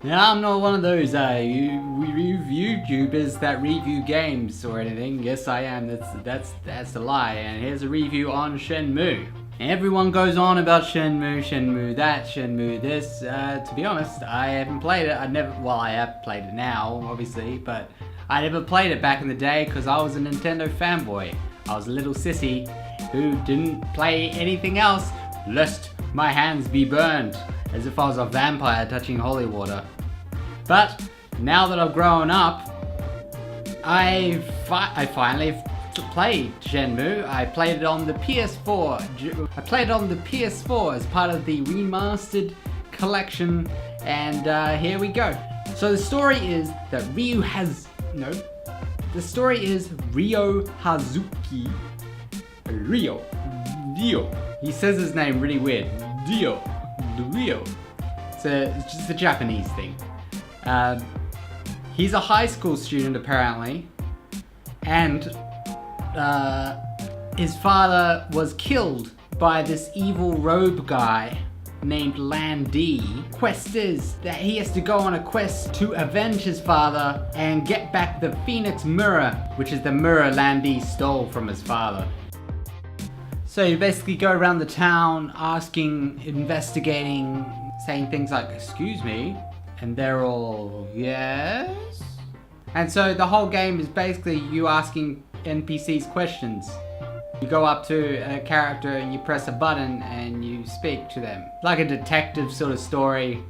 Now, I'm not one of those YouTubers that review games or anything. Yes, I am. That's a lie. And here's a review on Shenmue. Everyone goes on about Shenmue, Shenmue that, Shenmue this. To be honest, I haven't played it. I have played it now, obviously, but I never played it back in the day because I was a Nintendo fanboy. I was a little sissy who didn't play anything else lest my hands be burned, as if I was a vampire touching holy water. But now that I've grown up, I finally played Shenmue. I played it on the PS4. I played it on the PS4 as part of the remastered collection, and here we go. So the story is that Ryo Hazuki. Ryo. He says his name really weird. Ryo. It's just a Japanese thing. He's a high school student apparently, and his father was killed by this evil robe guy named Landy. Quest is that he has to go on a quest to avenge his father and get back the Phoenix Mirror, which is the mirror Landy stole from his father. So you basically go around the town asking, investigating, saying things like, "Excuse me," and they're all, "Yes?" And so the whole game is basically you asking NPCs questions. You go up to a character and you press a button and you speak to them. Like a detective sort of story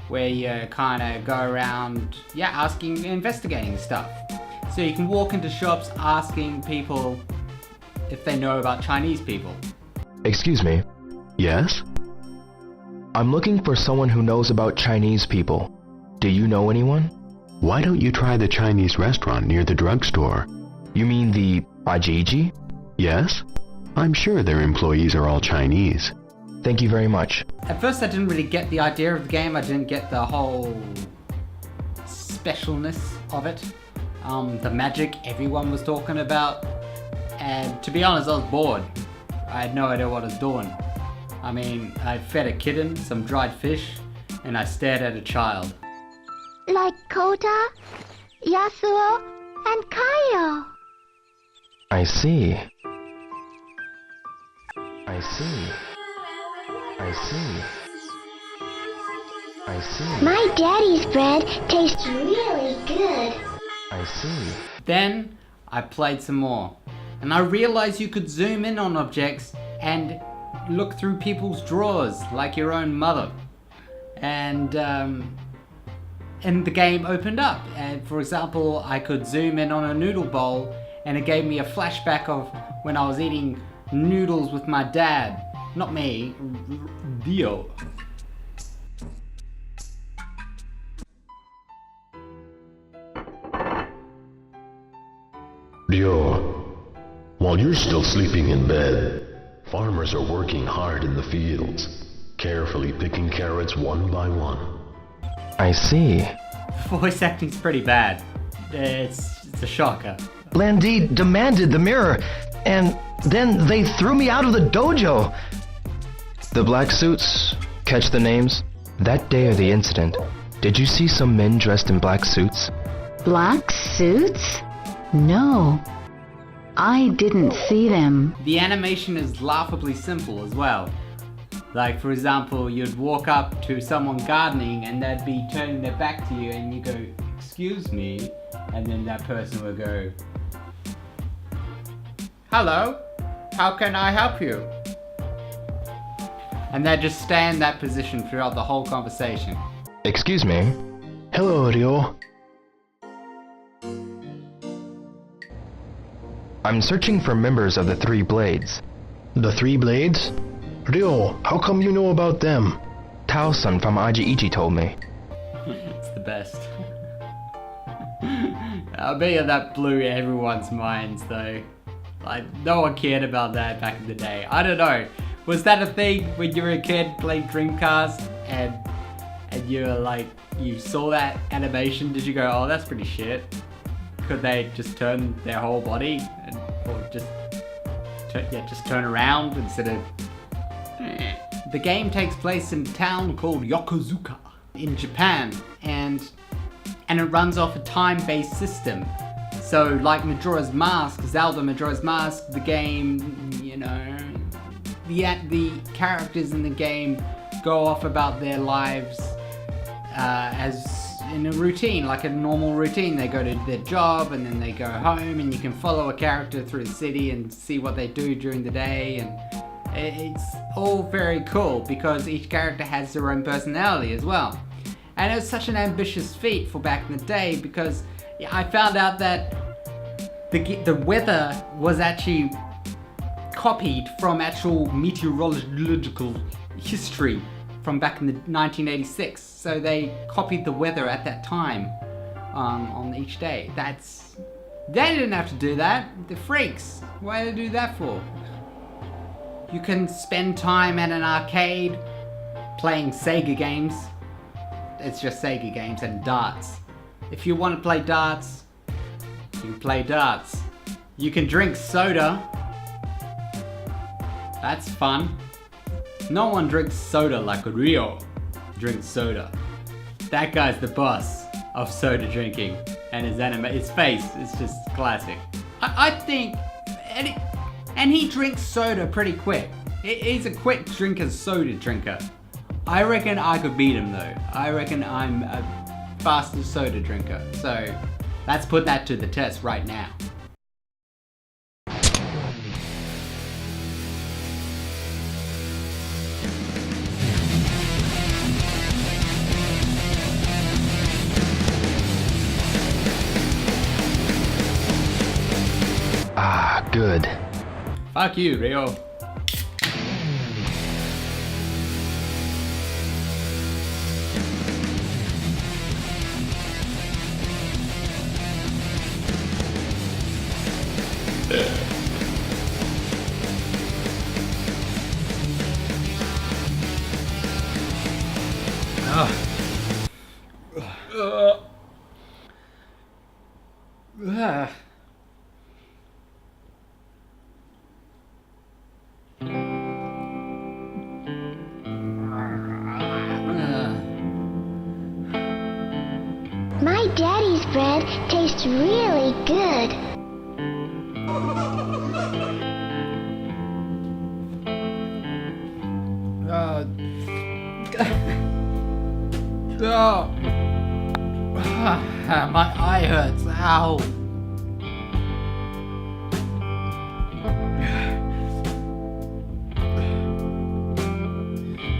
where you kind of go around, asking, investigating stuff. So you can walk into shops asking people if they know about Chinese people. Excuse me. Yes? I'm looking for someone who knows about Chinese people. Do you know anyone? Why don't you try the Chinese restaurant near the drugstore? You mean the Ajiji? Yes? I'm sure their employees are all Chinese. Thank you very much. At first I didn't really get the idea of the game. I didn't get the whole specialness of it. The magic everyone was talking about. And to be honest, I was bored. I had no idea what I was doing. I mean, I fed a kitten some dried fish, and I stared at a child. Like Kota, Yasuo, and Kaio. I see. My daddy's bread tastes really good. I see. Then I played some more, and I realized you could zoom in on objects and look through people's drawers like your own mother. And the game opened up. And for example, I could zoom in on a noodle bowl and it gave me a flashback of when I was eating noodles with my dad. Not me, Dio. Ryo, while you're still sleeping in bed, farmers are working hard in the fields, carefully picking carrots one by one. I see. Voice acting's pretty bad. It's a shocker. Landy demanded the mirror, and then they threw me out of the dojo. The black suits, catch the names? That day of the incident, did you see some men dressed in black suits? Black suits? No, I didn't see them. The animation is laughably simple as well. Like, for example, you'd walk up to someone gardening and they'd be turning their back to you and you go, "Excuse me," and then that person would go, "Hello, how can I help you?" And they'd just stay in that position throughout the whole conversation. Excuse me. Hello, Ryo. I'm searching for members of the Three Blades. The Three Blades? Ryo, how come you know about them? Tao-san from Ajiichi told me. It's the best. I bet that blew everyone's minds though. Like, no one cared about that back in the day. I don't know. Was that a thing when you were a kid playing Dreamcast and you were like, you saw that animation? Did you go, "Oh, that's pretty shit"? Could they just turn their whole body or just turn around instead of... The game takes place in a town called Yokozuka. in Japan, and it runs off a time-based system. So like Majora's Mask, Zelda Majora's Mask, the game, you know, the characters in the game go off about their lives as in a routine, like a normal routine. They go to their job and then they go home, and you can follow a character through the city and see what they do during the day, and it's all very cool because each character has their own personality as well. And it was such an ambitious feat for back in the day, because I found out that the weather was actually copied from actual meteorological history from back in the 1986. So they copied the weather at that time on each day. They didn't have to do that. The freaks. Why did they do that for? You can spend time at an arcade playing SEGA games. It's just SEGA games and darts. If you want to play darts, you can play darts. You can drink soda. That's fun. No one drinks soda like Rio drinks soda. That guy's the boss of soda drinking, and his face is just classic. I think, and he drinks soda pretty quick. He's a quick drinker, soda drinker. I reckon I could beat him though. I reckon I'm a faster soda drinker. So let's put that to the test right now. Ah, good. Fuck you, Rio. My daddy's bread tastes really good. My eye hurts. Ow.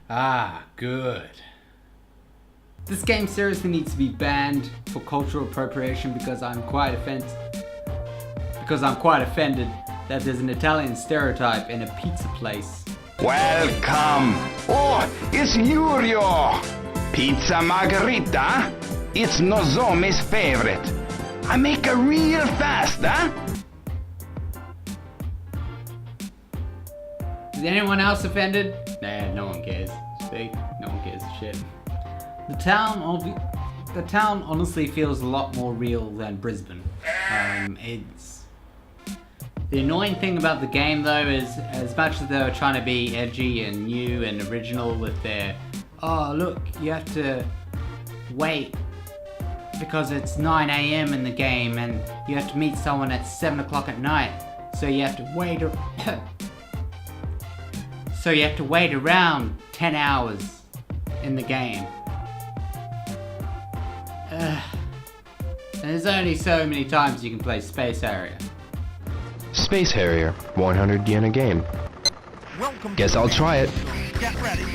Ah, good. This game seriously needs to be banned for cultural appropriation, because I'm quite offended that there's an Italian stereotype in a pizza place. Welcome! Oh, it's Yurio! Pizza Margherita? It's Nozomi's favorite. I make her real fast, huh? Is anyone else offended? Nah, no one cares. See? No one cares shit. The town honestly feels a lot more real than Brisbane. The annoying thing about the game though is, as much as they were trying to be edgy and new and original with their, oh look, you have to wait because it's 9 AM in the game and you have to meet someone at 7 o'clock at night, so you have to wait so you have to wait around 10 hours in the game. And there's only so many times you can play Space Harrier. Space Harrier, 100 yen a game. Guess I'll try it. Get ready.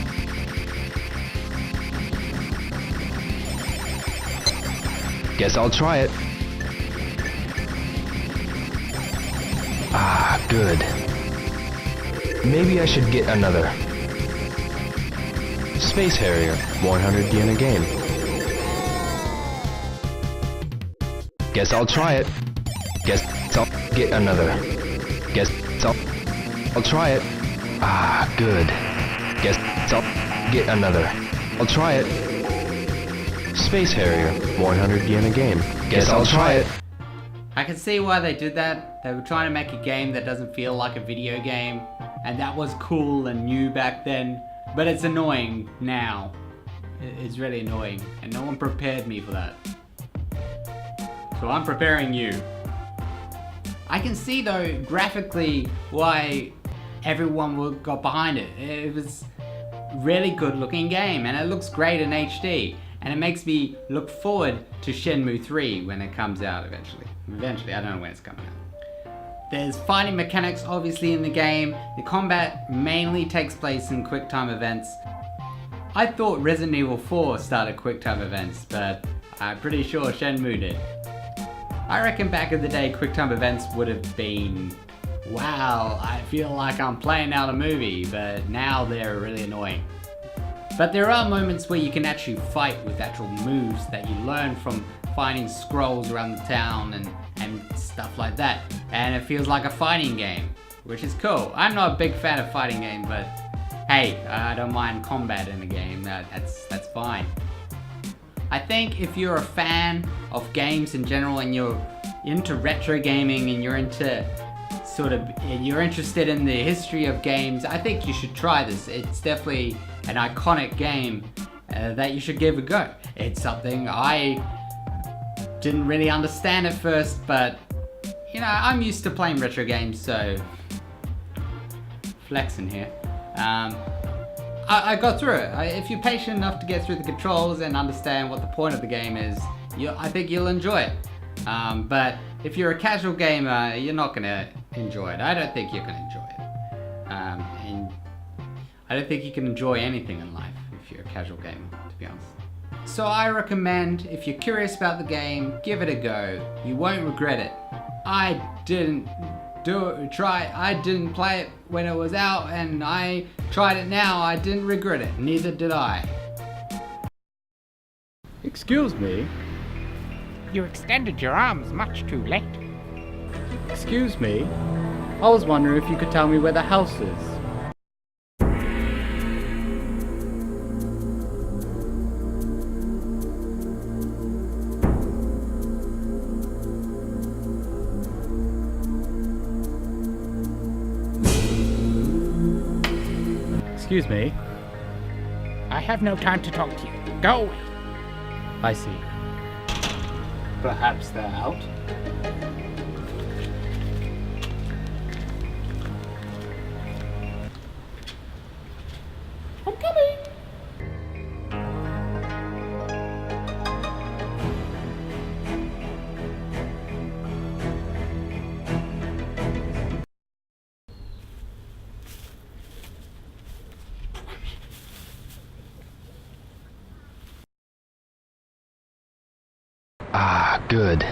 Guess I'll try it. Ah, good. Maybe I should get another. Space Harrier, 100 yen a game. Guess I'll try it. Guess I'll get another. Guess I'll try it. Ah, good. Guess I'll get another. I'll try it. Space Harrier, 100 yen a game. Guess I'll try it. I can see why they did that. They were trying to make a game that doesn't feel like a video game, and that was cool and new back then, but it's annoying now. is really annoying, and no one prepared me for that. So I'm preparing you. I can see though, graphically, why everyone got behind it. It was a really good looking game, and it looks great in HD. And it makes me look forward to Shenmue 3 when it comes out eventually. Eventually, I don't know when it's coming out. There's fighting mechanics obviously in the game. The combat mainly takes place in quick time events. I thought Resident Evil 4 started quick time events, but I'm pretty sure Shenmue did. I reckon back in the day quick time events would have been, wow, I feel like I'm playing out a movie, but now they're really annoying. But there are moments where you can actually fight with actual moves that you learn from finding scrolls around the town and stuff like that. And it feels like a fighting game, which is cool. I'm not a big fan of fighting games, but hey, I don't mind combat in a game, that's fine. I think if you're a fan of games in general and you're into retro gaming and you're into you're interested in the history of games, I think you should try this. It's definitely an iconic game that you should give a go. It's something I didn't really understand at first, but you know, I'm used to playing retro games, so flexing here. I got through it. If you're patient enough to get through the controls and understand what the point of the game is, I think you'll enjoy it. But if you're a casual gamer, you're not gonna enjoy it. I don't think you're gonna enjoy it. And I don't think you can enjoy anything in life if you're a casual gamer, to be honest. So I recommend, if you're curious about the game, give it a go. You won't regret it. I didn't play it when it was out, and I tried it now. I didn't regret it. Neither did I. Excuse me? You extended your arms much too late. Excuse me? I was wondering if you could tell me where the house is. Excuse me? I have no time to talk to you. Go away. I see. Perhaps they're out? I'm coming. Ah, good.